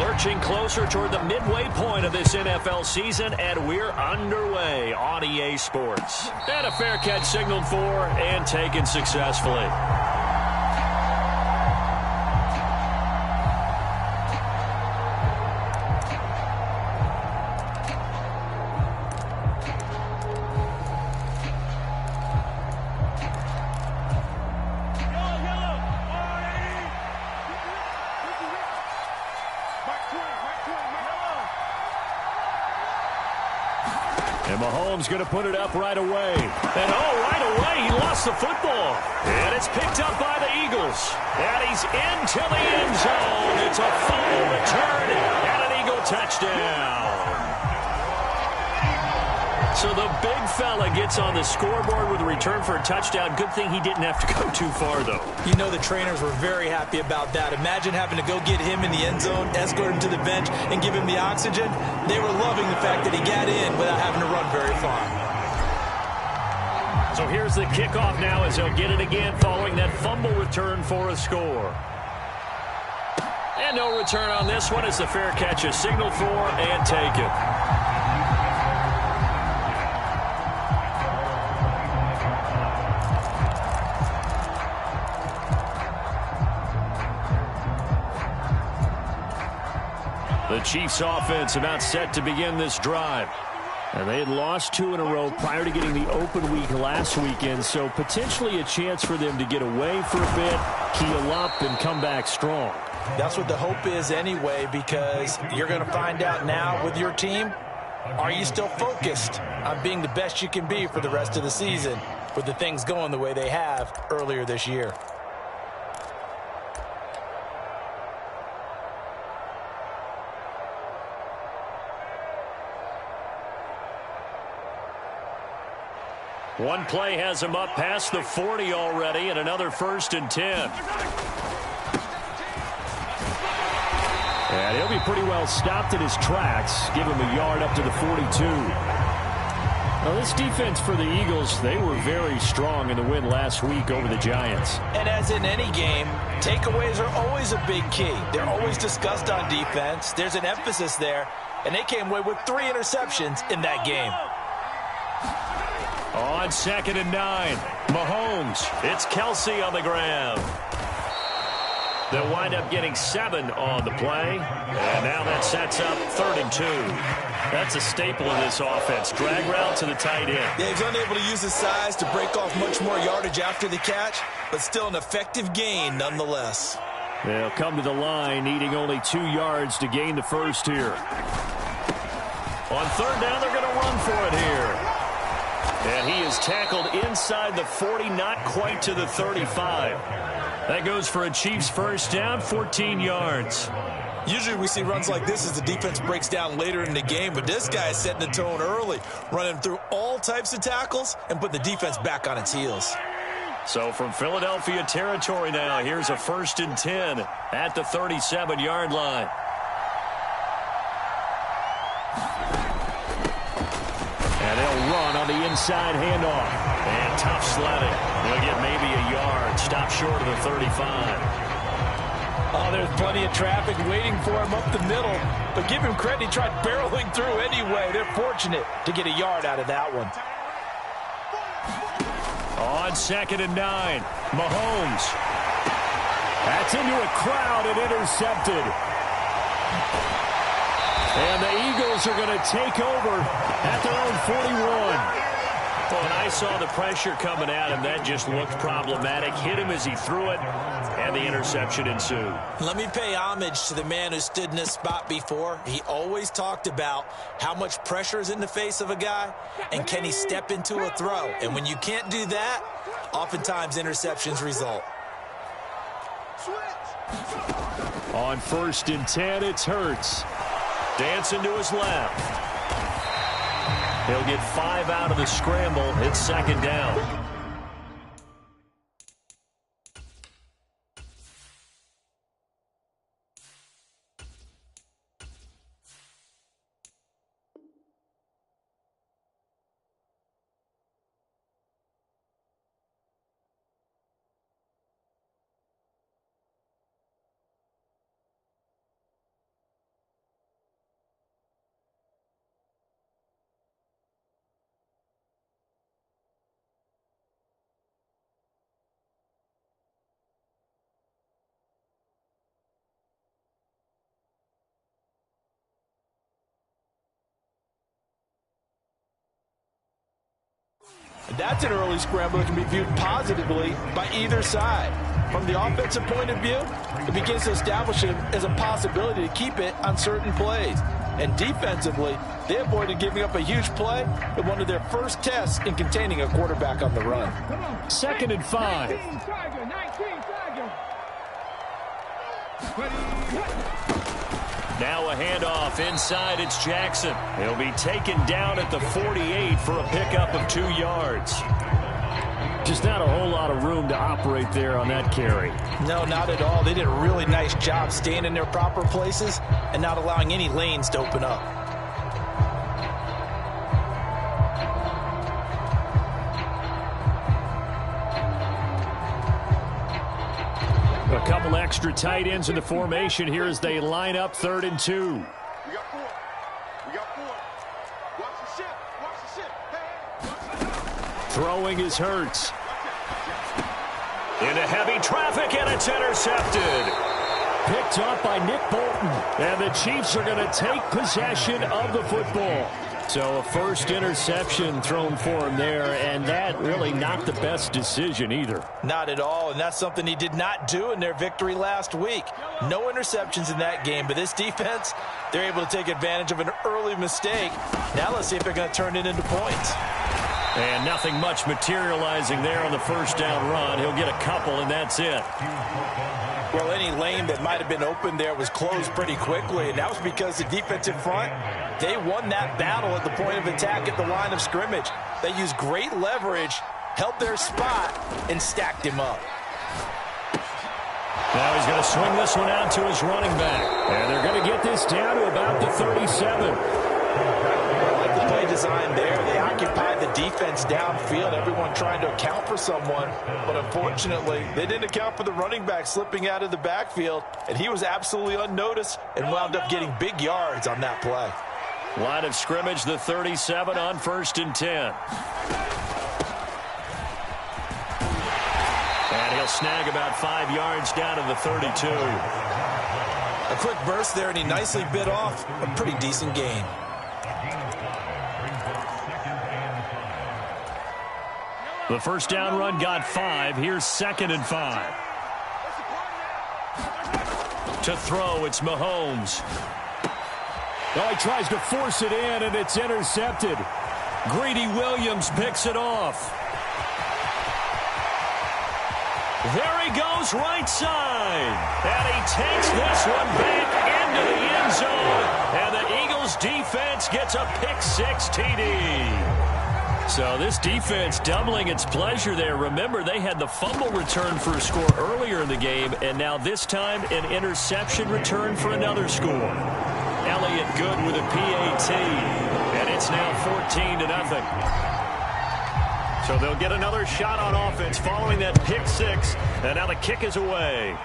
Lurching closer toward the midway point of this NFL season, and we're underway on EA Sports. And a fair catch signaled for and taken successfully. And Mahomes going to put it up right away. And right away, he lost the football. And it's picked up by the Eagles. And he's into the end zone. It's a fumble return and an Eagle touchdown. So the big fella gets on the scoreboard with a return for a touchdown. Good thing he didn't have to go too far, though. You know the trainers were very happy about that. Imagine having to go get him in the end zone, escort him to the bench, and give him the oxygen. They were loving the fact that he got in without having to run very far. So here's the kickoff now as he'll get it again following that fumble return for a score. And no return on this one as the fair catch is signaled for and taken. The Chiefs offense about set to begin this drive. And they had lost 2 in a row prior to getting the open week last weekend, so potentially a chance for them to get away for a bit, heal up, and come back strong. That's what the hope is anyway, because you're going to find out now with your team, are you still focused on being the best you can be for the rest of the season with the things going the way they have earlier this year? One play has him up past the 40 already, and another 1st and 10. And he'll be pretty well stopped in his tracks. Give him a yard up to the 42. Now, this defense for the Eagles, they were very strong in the win last week over the Giants. And as in any game, takeaways are always a big key. They're always discussed on defense. There's an emphasis there, and they came away with 3 interceptions in that game. On 2nd and 9, Mahomes. It's Kelsey on the ground. They'll wind up getting 7 on the play. And now that sets up 3rd and 2. That's a staple of this offense. Drag route to the tight end. Yeah, he's unable to use his size to break off much more yardage after the catch, but still an effective gain nonetheless. They'll come to the line, needing only 2 yards to gain the first here. On 3rd down, they're going to run for it here. And he is tackled inside the 40, not quite to the 35. That goes for a Chiefs first down, 14 yards. Usually we see runs like this as the defense breaks down later in the game, but this guy is setting the tone early, running through all types of tackles and put the defense back on its heels. So from Philadelphia territory now, here's a 1st and 10 at the 37-yard line. And they'll run on the inside handoff. And tough sledding. They'll get maybe a yard. Stop short of the 35. Oh, there's plenty of traffic waiting for him up the middle. But give him credit, he tried barreling through anyway. They're fortunate to get a yard out of that one. On 2nd and 9, Mahomes. That's into a crowd and intercepted. And the Eagles are going to take over at their own 41. Well, and I saw the pressure coming at him. That just looked problematic. Hit him as he threw it, and the interception ensued. Let me pay homage to the man who stood in this spot before. He always talked about how much pressure is in the face of a guy, and can he step into a throw. And when you can't do that, oftentimes interceptions result. On 1st and 10, it's Hurts. Dancing to his left. He'll get 5 out of the scramble. It's 2nd down. That's an early scramble that can be viewed positively by either side. From the offensive point of view, it begins to establish it as a possibility to keep it on certain plays. And defensively, they avoided giving up a huge play in one of their first tests in containing a quarterback on the run. 2nd and 5. Now a handoff inside. It's Jackson. He'll be taken down at the 48 for a pickup of 2 yards. Just not a whole lot of room to operate there on that carry. No, not at all. They did a really nice job staying in their proper places and not allowing any lanes to open up. A couple extra tight ends in the formation here as they line up 3rd and 2. We got 4. We got 4. Watch the ship. Watch the ship. Hey, watch the ship. Throwing is Hurts. Into heavy traffic, and it's intercepted. Picked up by Nick Bolton. And the Chiefs are going to take possession of the football. So a first interception thrown for him there, and that really not the best decision either. Not at all, and that's something he did not do in their victory last week. No interceptions in that game, but this defense, they're able to take advantage of an early mistake. Now let's see if they're going to turn it into points. And nothing much materializing there on the first down run. He'll get a couple, and that's it. Well, any lane that might have been open there was closed pretty quickly, and that was because the defensive front, they won that battle at the point of attack at the line of scrimmage. They used great leverage, held their spot, and stacked him up. Now he's going to swing this one out to his running back. And they're going to get this down to about the 37. I like the play design there. They occupied the defense downfield, everyone trying to account for someone. But unfortunately, they didn't account for the running back slipping out of the backfield. And he was absolutely unnoticed and wound up getting big yards on that play. Line of scrimmage, the 37 on 1st and 10. And he'll snag about 5 yards down to the 32. A quick burst there, and he nicely bit off a pretty decent gain. The first down run got 5. Here's 2nd and 5. To throw, it's Mahomes. Oh, he tries to force it in, and it's intercepted. Greedy Williams picks it off. There he goes, right side. And he takes this one back into the end zone. And the Eagles defense gets a pick-6 TD. So this defense doubling its pleasure there. Remember, they had the fumble return for a score earlier in the game, and now this time an interception return for another score. Elliott good with a PAT, and it's now 14-0. So they'll get another shot on offense following that pick-6, and now the kick is away.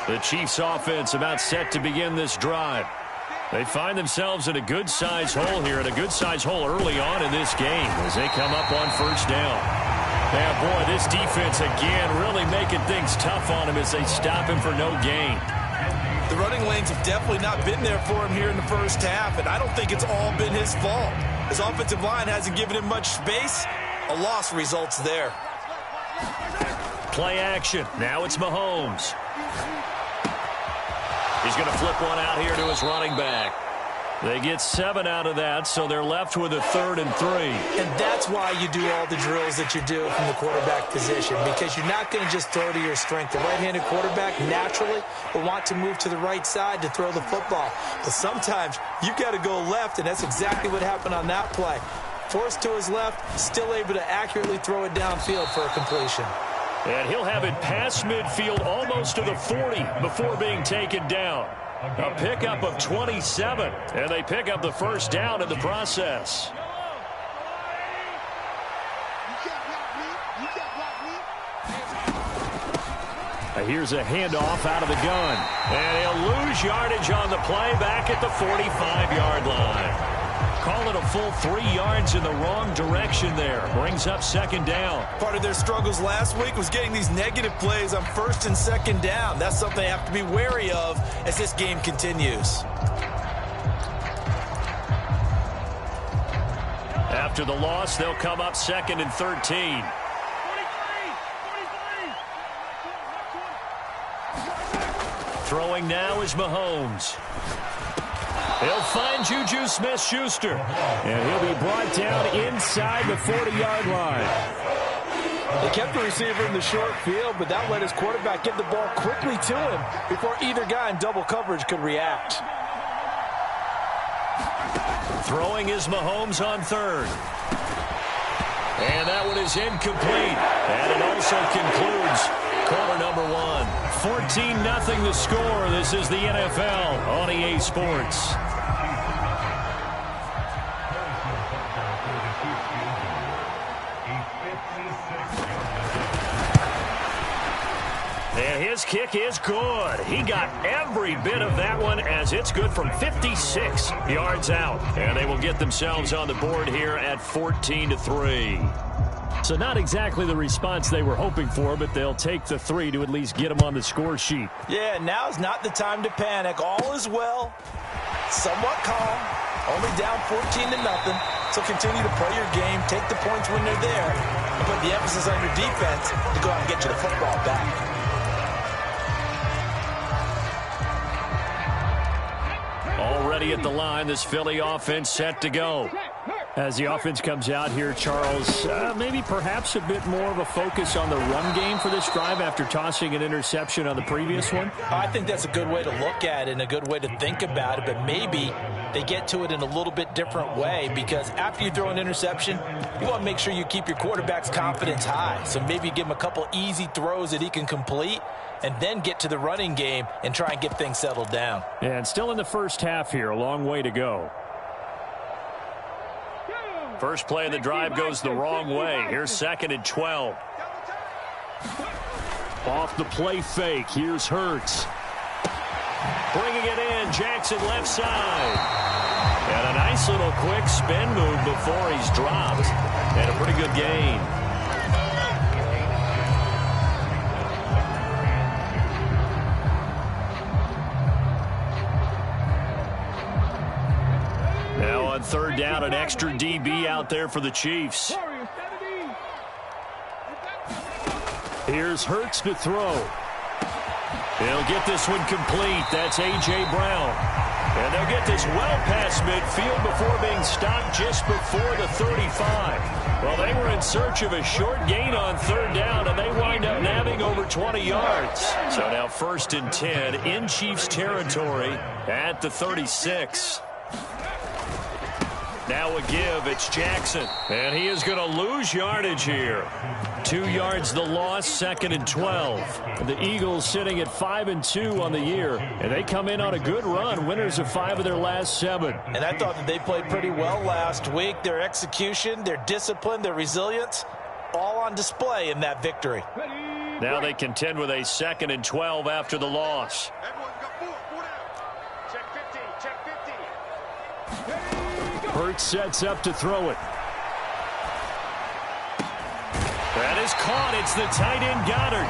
The Chiefs offense about set to begin this drive. They find themselves in a good-sized hole here, and a good-sized hole early on in this game as they come up on first down. Yeah, boy, this defense again really making things tough on him as they stop him for no gain. The running lanes have definitely not been there for him here in the first half, and I don't think it's all been his fault. His offensive line hasn't given him much space. A loss results there. Play action. Now it's Mahomes. He's going to flip one out here to his running back. They get 7 out of that, so they're left with a 3rd and 3. And that's why you do all the drills that you do from the quarterback position, because you're not going to just throw to your strength. The right-handed quarterback naturally will want to move to the right side to throw the football. But sometimes you've got to go left, and that's exactly what happened on that play. Forced to his left, still able to accurately throw it downfield for a completion. And he'll have it past midfield almost to the 40 before being taken down. A pickup of 27, and they pick up the first down in the process. Here's a handoff out of the gun. And he'll lose yardage on the play back at the 45-yard line. Call it a full 3 yards in the wrong direction there. Brings up second down. Part of their struggles last week was getting these negative plays on first and second down. That's something they have to be wary of as this game continues. After the loss, they'll come up 2nd and 13. Throwing now is Mahomes. He'll find Juju Smith-Schuster. And he'll be brought down inside the 40-yard line. They kept the receiver in the short field, but that let his quarterback get the ball quickly to him before either guy in double coverage could react. Throwing is Mahomes on 3rd. And that one is incomplete. And it also concludes quarter number 1. 14-0 the score. This is the NFL on EA Sports. And his kick is good. He got every bit of that one as it's good from 56 yards out. And they will get themselves on the board here at 14-3. So not exactly the response they were hoping for, but they'll take the 3 to at least get them on the score sheet. Yeah, now's not the time to panic. All is well. Somewhat calm. Only down 14-0. So continue to play your game. Take the points when they're there. And put the emphasis on your defense to go out and get you the football back. Already at the line, this Philly offense set to go. As the offense comes out here, Charles, maybe perhaps a bit more of a focus on the run game for this drive after tossing an interception on the previous one? I think that's a good way to look at it and a good way to think about it, but maybe they get to it in a little bit different way because after you throw an interception, you want to make sure you keep your quarterback's confidence high. So maybe give him a couple easy throws that he can complete and then get to the running game and try and get things settled down. And still in the first half here, a long way to go. First play of the drive goes the wrong way. Here's 2nd and 12. Off the play fake. Here's Hurts. Bringing it in. Jackson left side. And a nice little quick spin move before he's dropped. And a pretty good gain. Now on 3rd down, an extra DB out there for the Chiefs. Here's Hurts to throw. He'll get this one complete. That's A.J. Brown. And they'll get this well past midfield before being stopped just before the 35. Well, they were in search of a short gain on 3rd down, and they wind up nabbing over 20 yards. So now 1st and 10 in Chiefs territory at the 36. Now a give, it's Jackson. And he is going to lose yardage here. 2 yards the loss, 2nd and 12. The Eagles sitting at 5-2 on the year. And they come in on a good run, winners of 5 of their last 7. And I thought that they played pretty well last week. Their execution, their discipline, their resilience, all on display in that victory. Now they contend with a 2nd and 12 after the loss. Everyone's got 4 down. Check 50, check 50. Hurts sets up to throw it. That is caught. It's the tight end Goddard.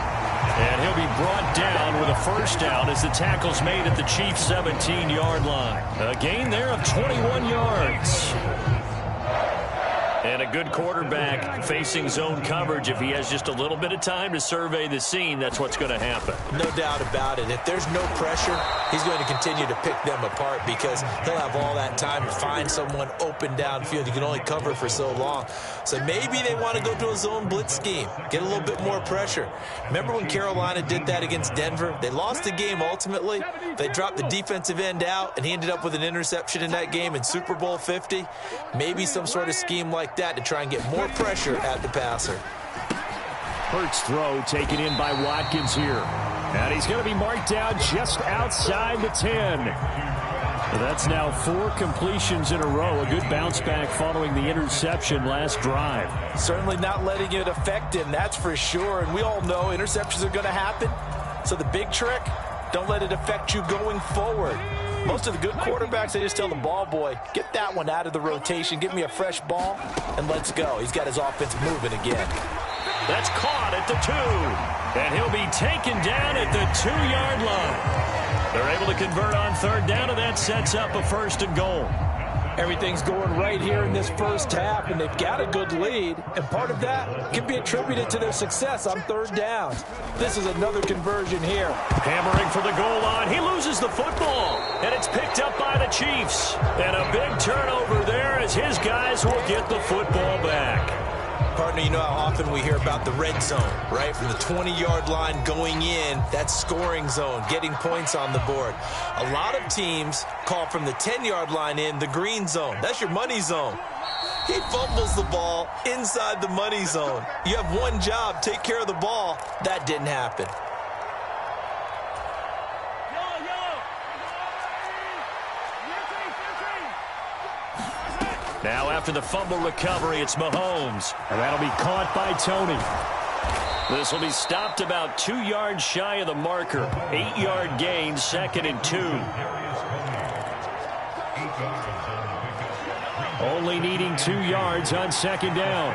And he'll be brought down with a first down as the tackle's made at the Chiefs' 17-yard line. A gain there of 21 yards. And a good quarterback facing zone coverage. If he has just a little bit of time to survey the scene, that's what's going to happen. No doubt about it. If there's no pressure, he's going to continue to pick them apart because he'll have all that time to find someone open downfield. You can only cover for so long. So maybe they want to go to a zone blitz scheme, get a little bit more pressure. Remember when Carolina did that against Denver? They lost the game ultimately. They dropped the defensive end out, and he ended up with an interception in that game in Super Bowl 50. Maybe some sort of scheme like that to try and get more pressure at the passer. Hurts throw taken in by Watkins here. And he's going to be marked down just outside the 10. That's now 4 completions in a row. A good bounce back following the interception last drive. Certainly not letting it affect him, that's for sure. And we all know interceptions are going to happen. So the big trick, don't let it affect you going forward. Most of the good quarterbacks, they just tell the ball boy, get that one out of the rotation, give me a fresh ball, and let's go. He's got his offense moving again. That's caught at the 2. And he'll be taken down at the 2-yard line. They're able to convert on third down, and that sets up a 1st and goal. Everything's going right here in this first half, and they've got a good lead. And part of that can be attributed to their success on third down. This is another conversion here. Hammering for the goal line. He loses the football, and it's picked up by the Chiefs. And a big turnover there as his guys will get the football back. Partner, you know how often we hear about the red zone, right? From the 20-yard line going in, that scoring zone, getting points on the board. A lot of teams call from the 10-yard line in the green zone. That's your money zone. He fumbles the ball inside the money zone. You have one job, take care of the ball. That didn't happen. Now after the fumble recovery, it's Mahomes. And that'll be caught by Tony. This will be stopped about 2 yards shy of the marker. 8-yard gain, 2nd and 2. Only needing 2 yards on 2nd down.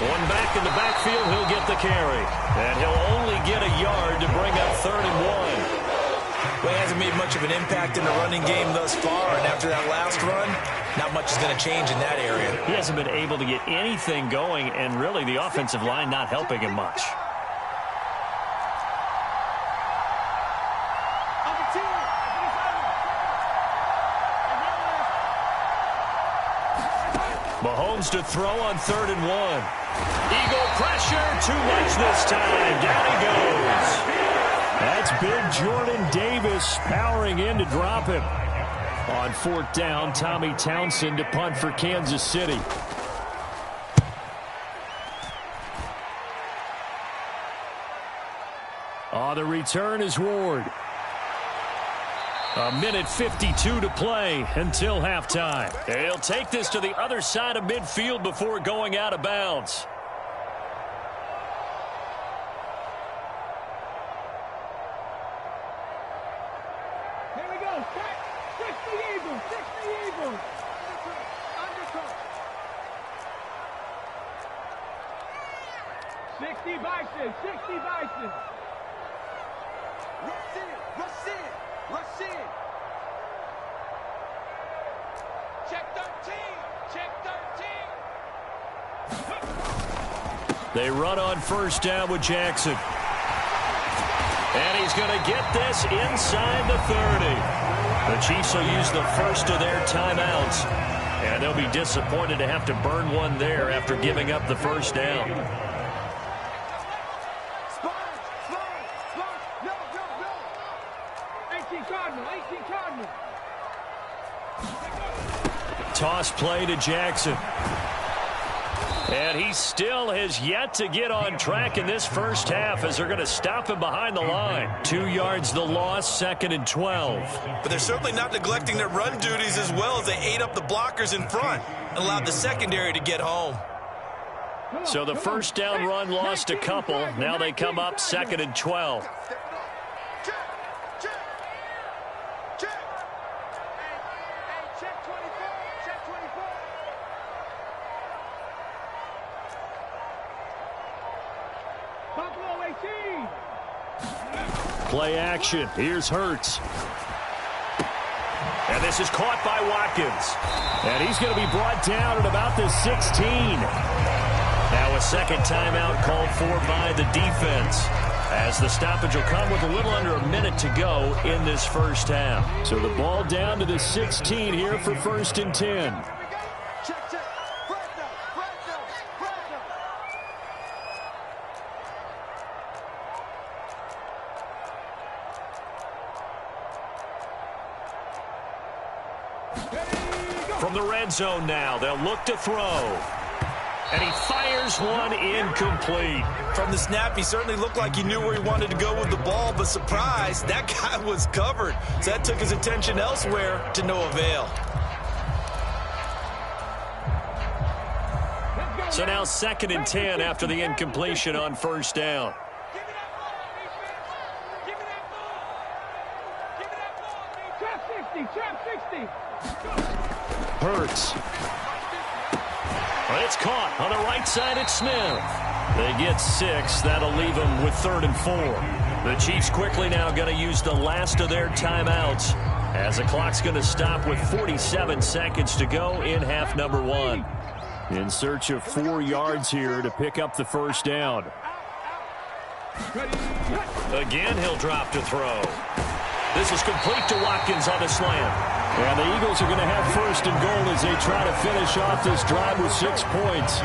One back in the backfield, he'll get the carry. And he'll only get a yard to bring up 3rd and 1. Well, he hasn't made much of an impact in the running game thus far, and after that last run, not much is going to change in that area. He hasn't been able to get anything going, and really the offensive line not helping him much. Mahomes to throw on 3rd and 1. Eagle pressure, too much this time. Down he goes. That's big Jordan Davis powering in to drop him. On 4th down, Tommy Townsend to punt for Kansas City. The return is Ward. 1:52 to play until halftime. He'll take this to the other side of midfield before going out of bounds. They run on 1st down with Jackson. And he's going to get this inside the 30. The Chiefs will use the first of their timeouts. And they'll be disappointed to have to burn one there after giving up the 1st down. Toss play to Jackson. And he still has yet to get on track in this first half as they're going to stop him behind the line. 2 yards the loss, 2nd and 12. But they're certainly not neglecting their run duties as well as they ate up the blockers in front and allowed the secondary to get home. So the 1st down run lost a couple. Now they come up 2nd and 12. Play action. Here's Hurts. And this is caught by Watkins. And he's going to be brought down at about the 16. Now a second timeout called for by the defense, as the stoppage will come with a little under a minute to go in this first half. So the ball down to the 16 here for 1st and 10. From the red zone now, they'll look to throw. And he fires one incomplete. From the snap, he certainly looked like he knew where he wanted to go with the ball, but surprise, that guy was covered. So that took his attention elsewhere to no avail. So now 2nd and 10 after the incompletion on first down. Hurts. Well, it's caught on the right side at Smith. They get 6. That'll leave them with 3rd and 4. The Chiefs quickly now going to use the last of their timeouts as the clock's going to stop with 47 seconds to go in half number 1. In search of 4 yards here to pick up the first down. Again, he'll drop to throw. This is complete to Watkins on the slant. And the Eagles are going to have 1st and goal as they try to finish off this drive with 6 points.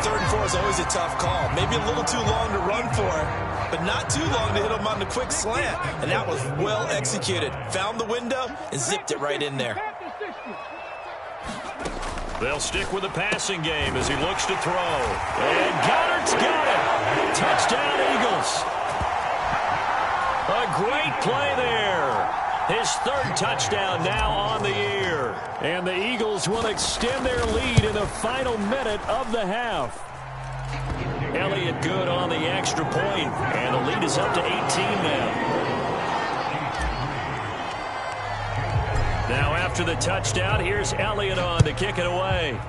3rd and 4 is always a tough call. Maybe a little too long to run for it, but not too long to hit him on the quick slant. And that was well executed. Found the window and zipped it right in there. They'll stick with the passing game as he looks to throw. And Goddard's got it. Touchdown, Eagles. A great play there. His 3rd touchdown now on the year. And the Eagles will extend their lead in the final minute of the half. Elliott good on the extra point, and the lead is up to 18 now. Now after the touchdown, here's Elliott on to kick it away.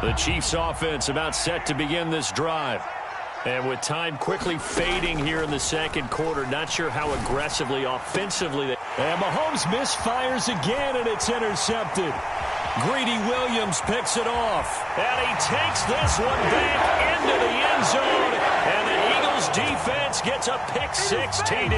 The Chiefs offense about set to begin this drive. And with time quickly fading here in the 2nd quarter, not sure how aggressively, offensively. And Mahomes misfires again, and it's intercepted. Greedy Williams picks it off. And he takes this one back into the end zone. And the Eagles defense gets a pick-6 TD.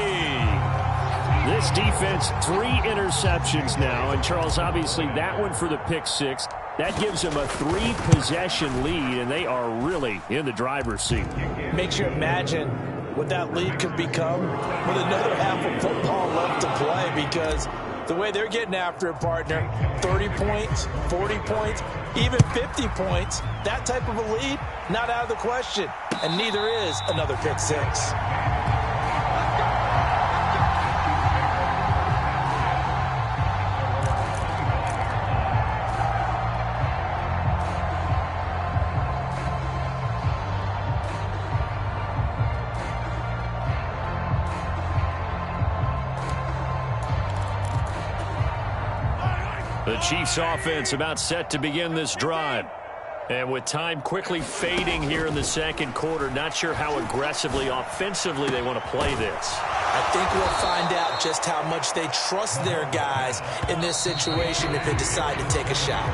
This defense, 3 interceptions now. And, Charles, obviously that one for the pick-6. That gives them a 3-possession lead, and they are really in the driver's seat. Makes you imagine what that lead could become with another half of football left to play, because the way they're getting after it, partner, 30 points, 40 points, even 50 points, that type of a lead, not out of the question. And neither is another pick-6. The Chiefs offense about set to begin this drive. And with time quickly fading here in the 2nd quarter, not sure how aggressively, offensively they want to play this. I think we'll find out just how much they trust their guys in this situation if they decide to take a shot.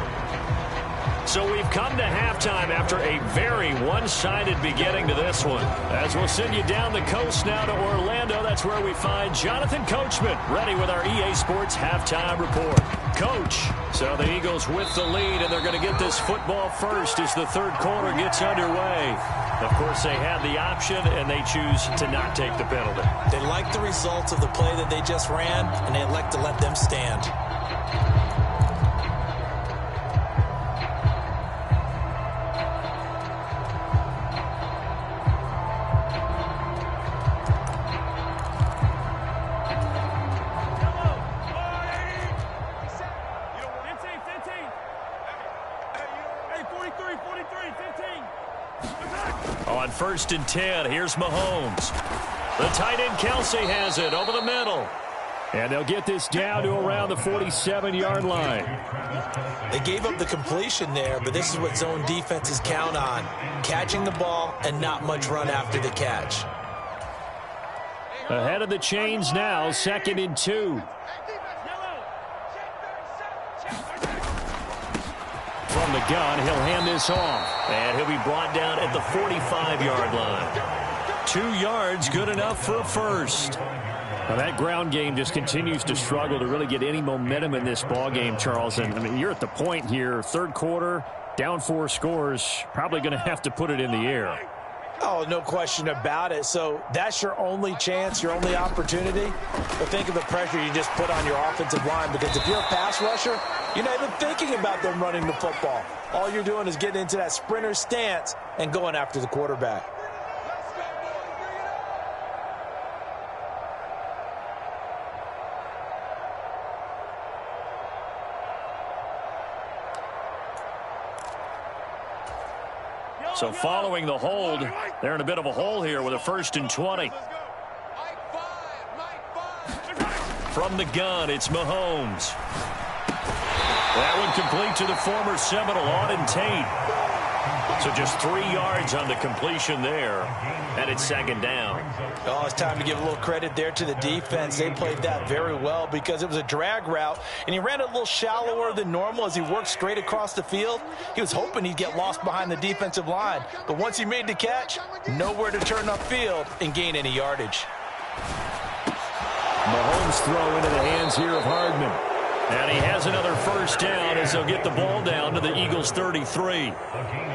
So we've come to halftime after a very one-sided beginning to this one. As we'll send you down the coast now to Orlando, that's where we find Jonathan Coachman ready with our EA Sports Halftime Report. Coach, so the Eagles with the lead, and they're going to get this football first as the 3rd quarter gets underway. Of course, they had the option, and they choose to not take the penalty. They like the results of the play that they just ran, and they elect to let them stand. On 1st and 10, here's Mahomes. The tight end Kelsey has it over the middle. And they'll get this down to around the 47-yard line. They gave up the completion there, but this is what zone defenses count on. Catching the ball and not much run after the catch. Ahead of the chains now, 2nd and 2. From the gun, he'll hand this off. And he'll be brought down at the 45-yard line. 2 yards, good enough for a first. Well, that ground game just continues to struggle to really get any momentum in this ball game, Charles. And, I mean, you're at the point here, 3rd quarter, down 4 scores, probably going to have to put it in the air. Oh, no question about it. So that's your only chance, your only opportunity. But think of the pressure you just put on your offensive line, because if you're a pass rusher, you're not even thinking about them running the football. All you're doing is getting into that sprinter stance and going after the quarterback. So following the hold, they're in a bit of a hole here with a 1st and 20. From the gun, it's Mahomes. That one complete to the former Seminole, Auden Tate. So just 3 yards on the completion there, and it's 2nd down. Oh, it's time to give a little credit there to the defense. They played that very well because it was a drag route, and he ran it a little shallower than normal as he worked straight across the field. He was hoping he'd get lost behind the defensive line, but once he made the catch, nowhere to turn upfield and gain any yardage. Mahomes throw into the hands here of Hardman. And he has another 1st down as they'll get the ball down to the Eagles' 33.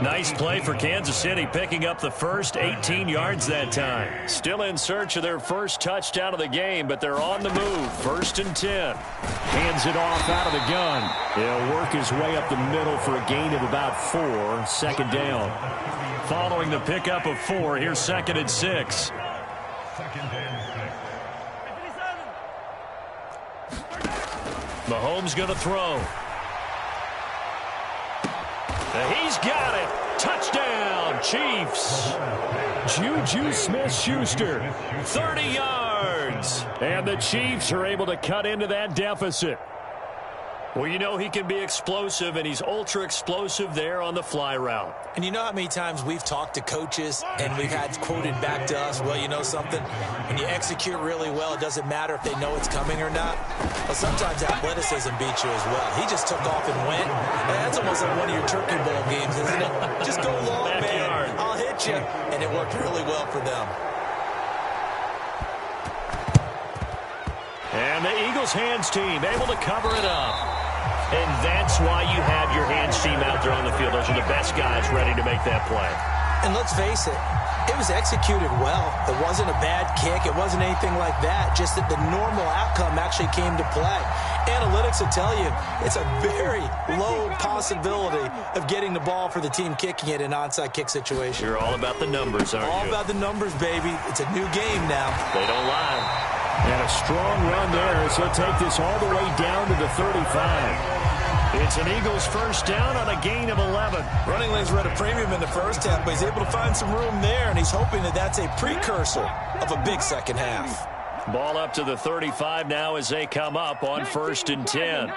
Nice play for Kansas City, picking up the first, 18 yards that time. Still in search of their first touchdown of the game, but they're on the move. 1st and 10. Hands it off out of the gun. He'll work his way up the middle for a gain of about 4. 2nd down. Following the pickup of 4, here's 2nd and 6. Mahomes going to throw. He's got it. Touchdown, Chiefs. Juju Smith-Schuster, 30 yards. And the Chiefs are able to cut into that deficit. Well, you know he can be explosive, and he's ultra-explosive there on the fly route. And you know how many times we've talked to coaches and we've had quoted back to us, well, you know something? When you execute really well, it doesn't matter if they know it's coming or not. But sometimes athleticism beats you as well. He just took off and went. That's almost like one of your Turkey Bowl games, isn't it? Just go long, Backyard. man. I'll hit you. And it worked really well for them. And the Eagles hands team able to cover it up. And that's why you have your hands team out there on the field. Those are the best guys ready to make that play. And let's face it, it was executed well. It wasn't a bad kick. It wasn't anything like that. Just that the normal outcome actually came to play. Analytics will tell you it's a very low possibility of getting the ball for the team kicking it in an onside kick situation. You're all about the numbers, aren't you? All about the numbers, baby. It's a new game now. They don't lie. And a strong run there as he'll take this all the way down to the 35. It's an Eagles 1st down on a gain of 11. Running lanes were at a premium in the first half, but he's able to find some room there, and he's hoping that that's a precursor of a big second half. Ball up to the 35 now as they come up on 1st and 10.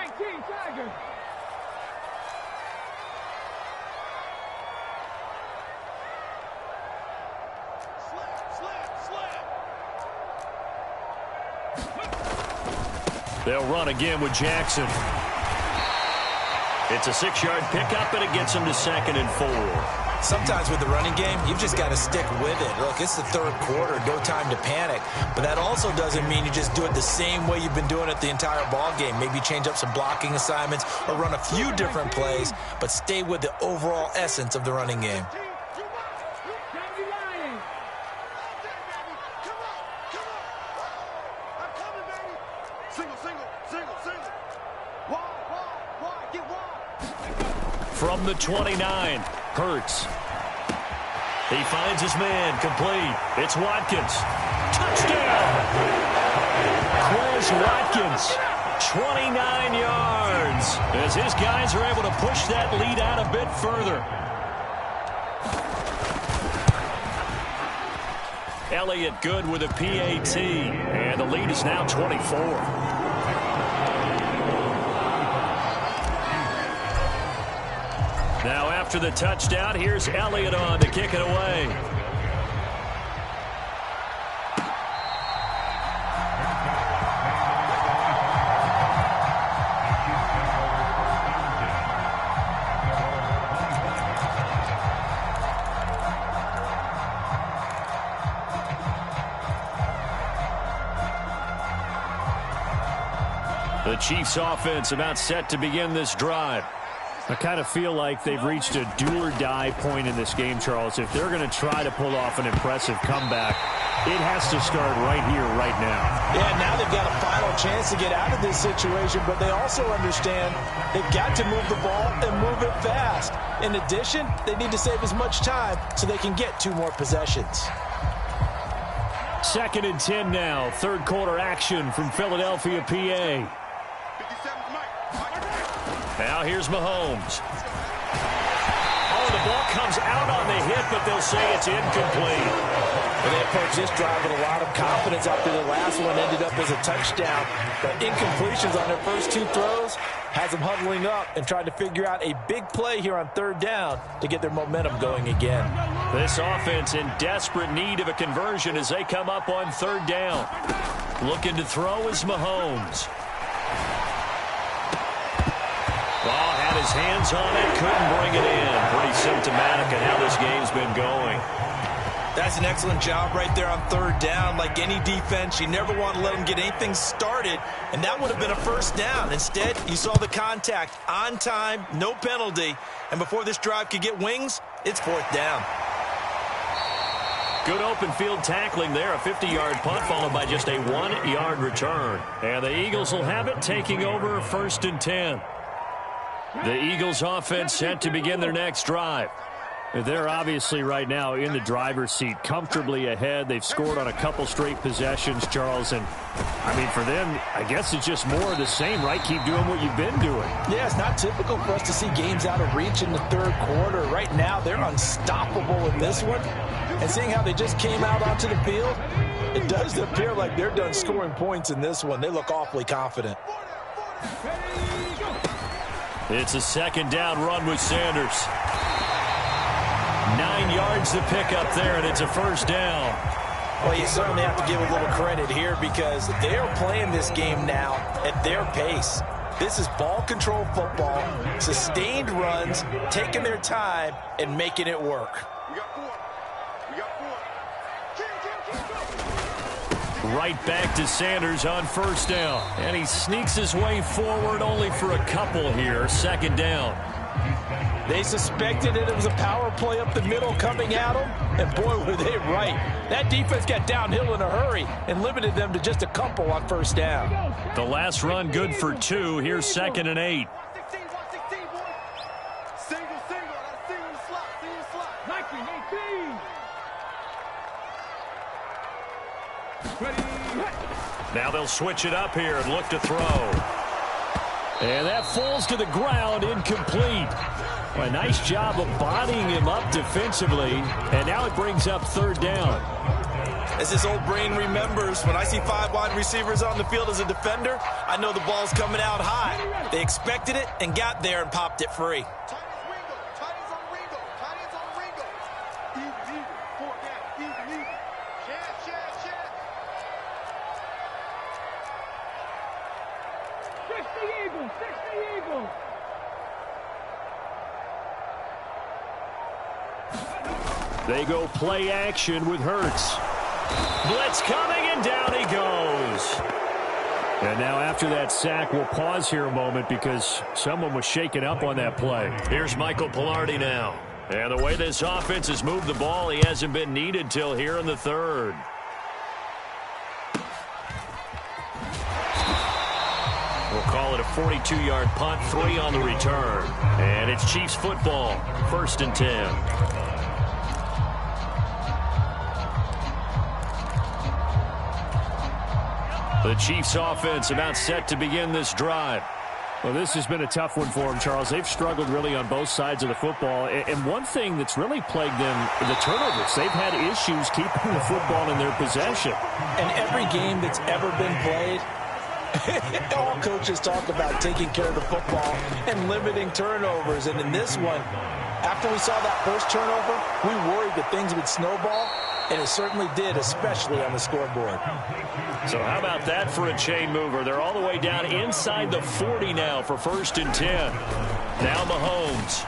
They'll run again with Jackson. It's a 6-yard pickup, and it gets him to 2nd and 4. Sometimes with the running game, you've just got to stick with it. Look, it's the 3rd quarter, no time to panic. But that also doesn't mean you just do it the same way you've been doing it the entire ball game. Maybe change up some blocking assignments or run a few different plays, but stay with the overall essence of the running game. From the 29, Hurts. He finds his man, complete. It's Watkins. Touchdown! Quez Watkins, 29 yards, as his guys are able to push that lead out a bit further. Elliott good with a PAT, and the lead is now 24. Now after the touchdown, here's Elliott on to kick it away. The Chiefs offense about set to begin this drive. I kind of feel like they've reached a do-or-die point in this game, Charles. If they're going to try to pull off an impressive comeback, it has to start right here, right now. Yeah, now they've got a final chance to get out of this situation, but they also understand they've got to move the ball and move it fast. In addition, they need to save as much time so they can get 2 more possessions. 2nd and 10 now. Third quarter action from Philadelphia, PA. Now here's Mahomes. Oh, the ball comes out on the hit, but they'll say it's incomplete. And they approached this drive with a lot of confidence after the last one ended up as a touchdown. But incompletions on their first 2 throws has them huddling up and trying to figure out a big play here on 3rd down to get their momentum going again. This offense in desperate need of a conversion as they come up on 3rd down. Looking to throw is Mahomes. Ball had his hands on it, couldn't bring it in. Pretty symptomatic of how this game's been going. That's an excellent job right there on 3rd down. Like any defense, you never want to let them get anything started, and that would have been a 1st down. Instead, you saw the contact on time, no penalty, and before this drive could get wings, it's 4th down. Good open field tackling there, a 50-yard punt followed by just a 1-yard return. And the Eagles will have it, taking over 1st and 10. The Eagles offense set to begin their next drive. They're obviously right now in the driver's seat, comfortably ahead. They've scored on a couple straight possessions, Charles. And, I mean, for them, I guess it's just more of the same, right? Keep doing what you've been doing. Yeah, it's not typical for us to see games out of reach in the 3rd quarter. Right now, they're unstoppable in this one. And seeing how they just came out onto the field, it does appear like they're done scoring points in this one. They look awfully confident. It's a 2nd down run with Sanders. 9 yards to pick up there, and it's a 1st down. Well, you certainly have to give a little credit here because they are playing this game now at their pace. This is ball control football, sustained runs, taking their time, and making it work. We got 4. We got 4. Right back to Sanders on 1st down. And he sneaks his way forward only for a couple here. 2nd down. They suspected it was a power play up the middle coming at them, and boy, were they right. That defense got downhill in a hurry and limited them to just a couple on 1st down. The last run good for 2. Here's 2nd and 8. 116, 116, boy. Single. That's single in the slot. Single in the slot. 19, 18. Now they'll switch it up here and look to throw. And that falls to the ground, incomplete. Well, a nice job of bodying him up defensively, and now it brings up 3rd down. As his old brain remembers, when I see 5 wide receivers on the field as a defender, I know the ball's coming out high. They expected it and got there and popped it free. Tight ends on Ringo. Tight ends on Ringo. Easy. 4 down. Easy. Chance. 60 Eagles. They go play action with Hurts. Blitz coming, and down he goes. And now after that sack, we'll pause here a moment because someone was shaken up on that play. Here's Michael Pilardi now. And the way this offense has moved the ball, he hasn't been needed till here in the 3rd. We'll call it a 42-yard punt, 3 on the return. And it's Chiefs football, 1st and 10. The Chiefs offense about set to begin this drive. Well, this has been a tough one for them, Charles. They've struggled really on both sides of the football. And one thing that's really plagued them, the turnovers. They've had issues keeping the football in their possession. And every game that's ever been played, all coaches talk about taking care of the football and limiting turnovers. And in this one, after we saw that first turnover, we worried that things would snowball. And it certainly did, especially on the scoreboard. So how about that for a chain mover? They're all the way down inside the 40 now for 1st and 10. Now Mahomes.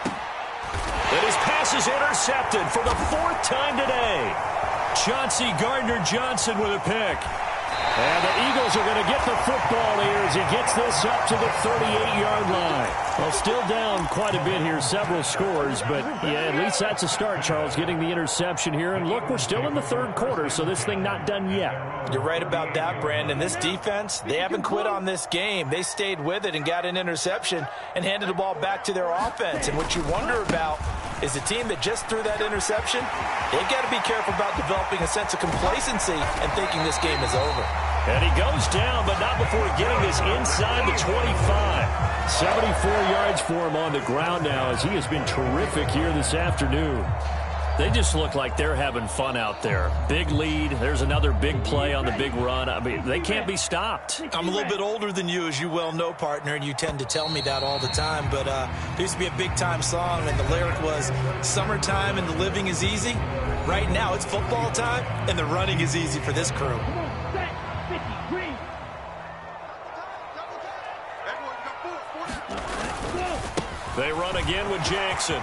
And his pass is intercepted for the 4th time today. Chauncey Gardner-Johnson with a pick. And the Eagles are going to get the football here as he gets this up to the 38-yard line. Well, still down quite a bit here, several scores, but yeah, at least that's a start, Charles, getting the interception here. And look, we're still in the third quarter, so this thing not done yet. You're right about that, Brandon. This defense, they haven't quit on this game. They stayed with it and got an interception and handed the ball back to their offense. And what you wonder about is the team that just threw that interception, they've got to be careful about developing a sense of complacency and thinking this game is over. And he goes down, but not before getting this inside the 25. 74 yards for him on the ground now as he has been terrific here this afternoon. They just look like they're having fun out there. Big lead. There's another big play on the big run. I mean, they can't be stopped. I'm a little bit older than you, as you well know, partner, and you tend to tell me that all the time. But there used to be a big-time song, and the lyric was, "Summertime and the living is easy." Right now, it's football time, and the running is easy for this crew. They run again with Jackson.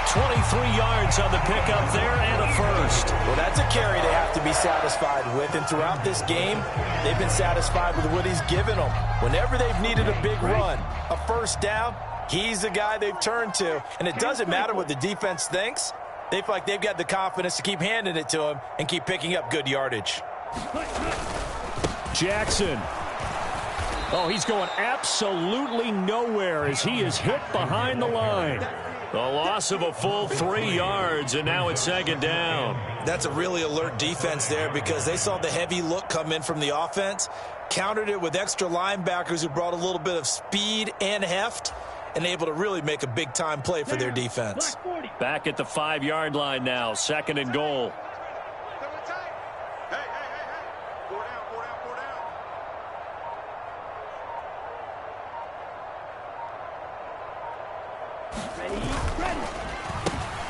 23 yards on the pickup there and a first. Well, that's a carry they have to be satisfied with. And throughout this game, they've been satisfied with what he's given them. Whenever they've needed a big run, a first down, he's the guy they've turned to. And it doesn't matter what the defense thinks. They feel like they've got the confidence to keep handing it to him and keep picking up good yardage. Jackson. Oh, he's going absolutely nowhere as he is hit behind the line. The loss of a full 3 yards, and now it's second down. That's a really alert defense there because they saw the heavy look come in from the offense, countered it with extra linebackers who brought a little bit of speed and heft, and able to really make a big-time play for their defense. Back at the 5-yard line now, second and goal.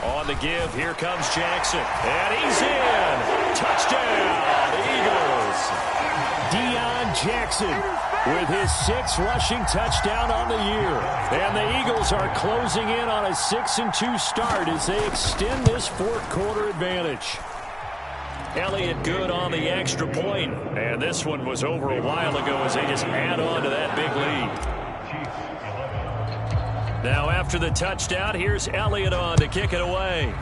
On the give, here comes Jackson. And he's in. Touchdown, Eagles. Deion Jackson with his 6th rushing touchdown on the year. And the Eagles are closing in on a 6-2 start as they extend this fourth-quarter advantage. Elliott good on the extra point. And this one was over a while ago as they just add on to that big lead. Now after the touchdown, here's Elliott on to kick it away.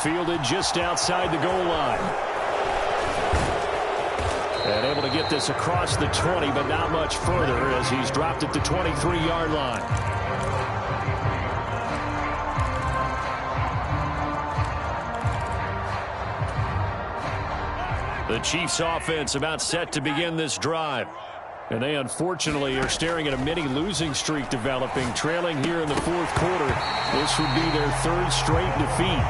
Fielded just outside the goal line. And able to get this across the 20, but not much further as he's dropped at the 23-yard line. The Chiefs offense about set to begin this drive. And they unfortunately are staring at a mini losing streak developing, trailing here in the fourth quarter. This would be their 3rd straight defeat.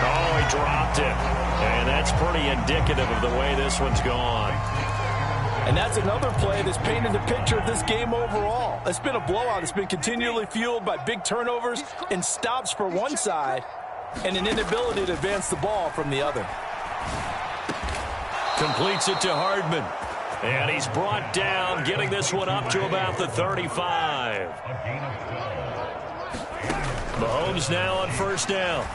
Oh, he dropped it. And that's pretty indicative of the way this one's gone. And that's another play that's painted the picture of this game overall. It's been a blowout. It's been continually fueled by big turnovers and stops for one side and an inability to advance the ball from the other. Completes it to Hardman. And he's brought down, getting this one up to about the 35. Mahomes now on first down.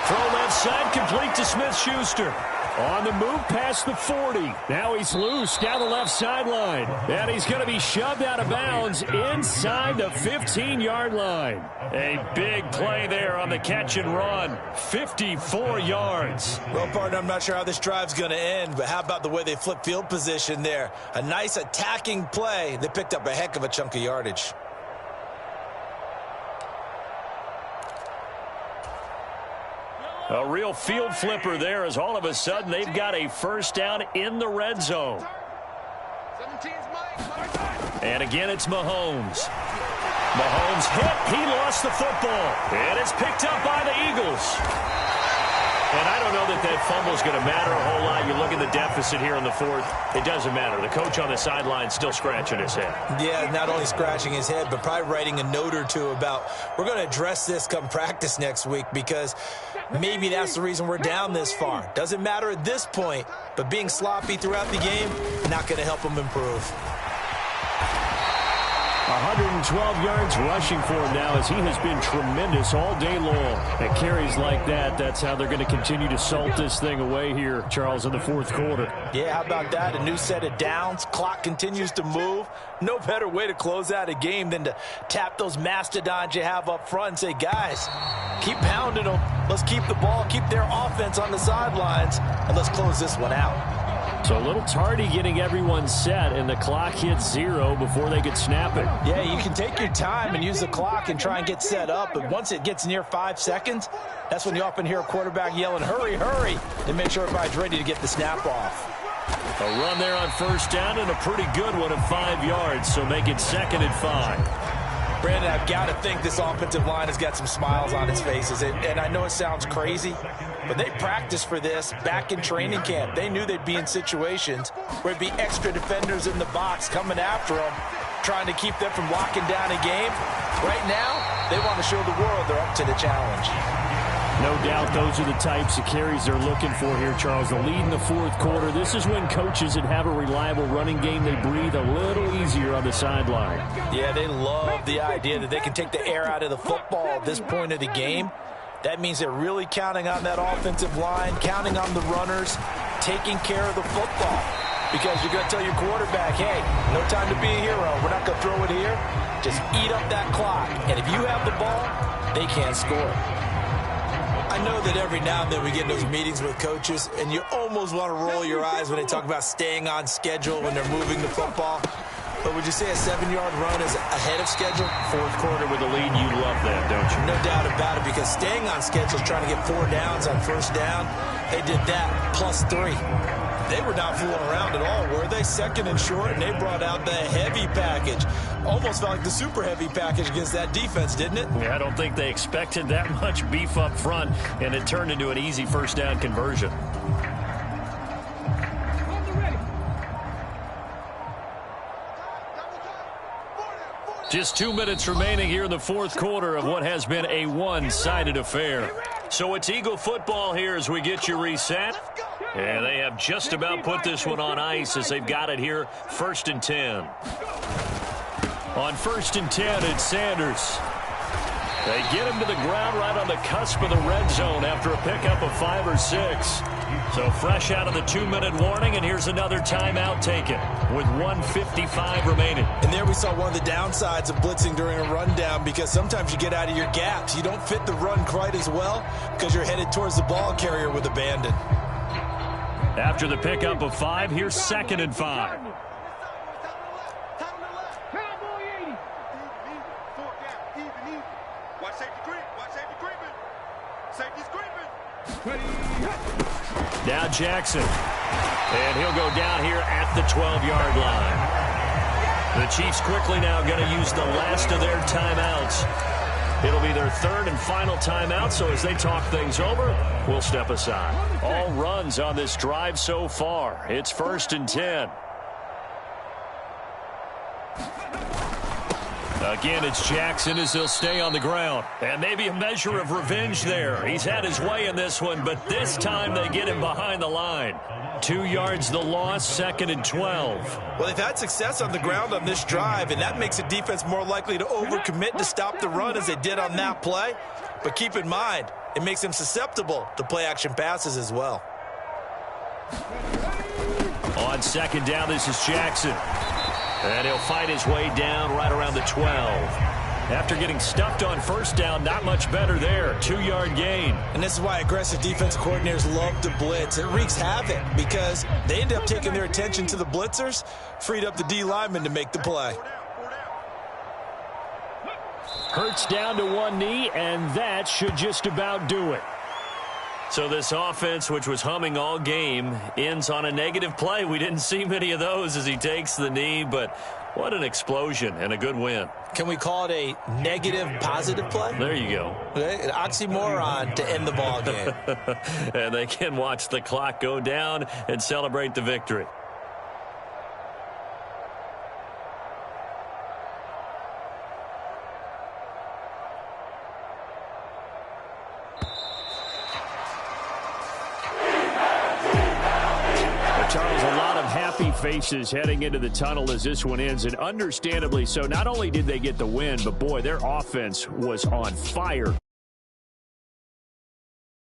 Throw left side, complete to Smith-Schuster. On the move past the 40. Now he's loose down the left sideline. And he's going to be shoved out of bounds inside the 15-yard line. A big play there on the catch and run. 54 yards. Well, partner, I'm not sure how this drive's going to end, but how about the way they flip field position there? A nice attacking play. They picked up a heck of a chunk of yardage. A real field flipper there as all of a sudden they've got a first down in the red zone. And again, it's Mahomes. Mahomes hit. He lost the football. And it's picked up by the Eagles. And I don't know that that fumble is going to matter a whole lot. You look at the deficit here in the fourth. It doesn't matter. The coach on the sideline still scratching his head. Yeah, not only scratching his head, but probably writing a note or two about we're going to address this come practice next week because maybe that's the reason we're down this far. Doesn't matter at this point, but being sloppy throughout the game, not going to help them improve. 112 yards rushing for him now as he has been tremendous all day long. And carries like that, that's how they're going to continue to salt this thing away here, Charles, in the fourth quarter. Yeah, how about that? A new set of downs. Clock continues to move. No better way to close out a game than to tap those mastodons you have up front and say, guys, keep pounding them. Let's keep the ball, keep their offense on the sidelines, and let's close this one out. So a little tardy getting everyone set, and the clock hits 0 before they could snap it. Yeah, you can take your time and use the clock and try and get set up, but once it gets near 5 seconds, that's when you often hear a quarterback yelling, hurry, hurry, to make sure everybody's ready to get the snap off. A run there on first down and a pretty good one of 5 yards, so make it 2nd and 5. Brandon, I've got to think this offensive line has got some smiles on its faces. And I know it sounds crazy, but they practiced for this back in training camp. They knew they'd be in situations where it'd be extra defenders in the box coming after them, trying to keep them from locking down a game. Right now, they want to show the world they're up to the challenge. No doubt those are the types of carries they're looking for here, Charles. The lead in the fourth quarter. This is when coaches that have a reliable running game, they breathe a little easier on the sideline. Yeah, they love the idea that they can take the air out of the football at this point of the game. That means they're really counting on that offensive line, counting on the runners, taking care of the football. Because you're going to tell your quarterback, hey, no time to be a hero. We're not going to throw it here. Just eat up that clock. And if you have the ball, they can't score. I know that every now and then we get in those meetings with coaches, and you almost want to roll your eyes when they talk about staying on schedule when they're moving the football. But would you say a 7-yard run is ahead of schedule? Fourth quarter with a lead, you love that, don't you? No doubt about it, because staying on schedule is trying to get 4 downs on first down. They did that plus 3. They were not fooling around at all, were they? 2nd and short, and they brought out the heavy package. Almost felt like the super heavy package against that defense, didn't it? Yeah, I don't think they expected that much beef up front, and it turned into an easy first down conversion. Just 2 minutes remaining here in the fourth quarter of what has been a one-sided affair. So it's Eagle football here as we get you reset. And they have just about put this one on ice as they've got it here, 1st and 10. On 1st and 10, it's Sanders. They get him to the ground right on the cusp of the red zone after a pickup of 5 or 6. So fresh out of the 2-minute warning, and here's another timeout taken with 1:55 remaining. And there we saw one of the downsides of blitzing during a rundown, because sometimes you get out of your gaps. You don't fit the run quite as well because you're headed towards the ball carrier with abandon. After the pickup of 5, here's 2nd and 5. Now Jackson. And he'll go down here at the 12-yard line. The Chiefs quickly now going to use the last of their timeouts. It'll be their 3rd and final timeout, so as they talk things over, we'll step aside. All runs on this drive so far. It's 1st and 10. Again, it's Jackson as he'll stay on the ground. And maybe a measure of revenge there. He's had his way in this one, but this time they get him behind the line. 2 yards the loss, 2nd and 12. Well, they've had success on the ground on this drive, and that makes a defense more likely to overcommit to stop the run as they did on that play. But keep in mind, it makes them susceptible to play-action passes as well. On 2nd down, this is Jackson. And he'll fight his way down right around the 12. After getting stuffed on first down, not much better there. 2-yard gain. And this is why aggressive defense coordinators love to blitz. It wreaks havoc because they end up taking their attention to the blitzers, freed up the D lineman to make the play. Hurts down to one knee, and that should just about do it. So this offense, which was humming all game, ends on a negative play. We didn't see many of those as he takes the knee, but what an explosion and a good win. Can we call it a negative positive play? There you go. An oxymoron to end the ball game. And they can watch the clock go down and celebrate the victory. happy faces heading into the tunnel as this one ends, and understandably so. Not only did they get the win, but boy, their offense was on fire.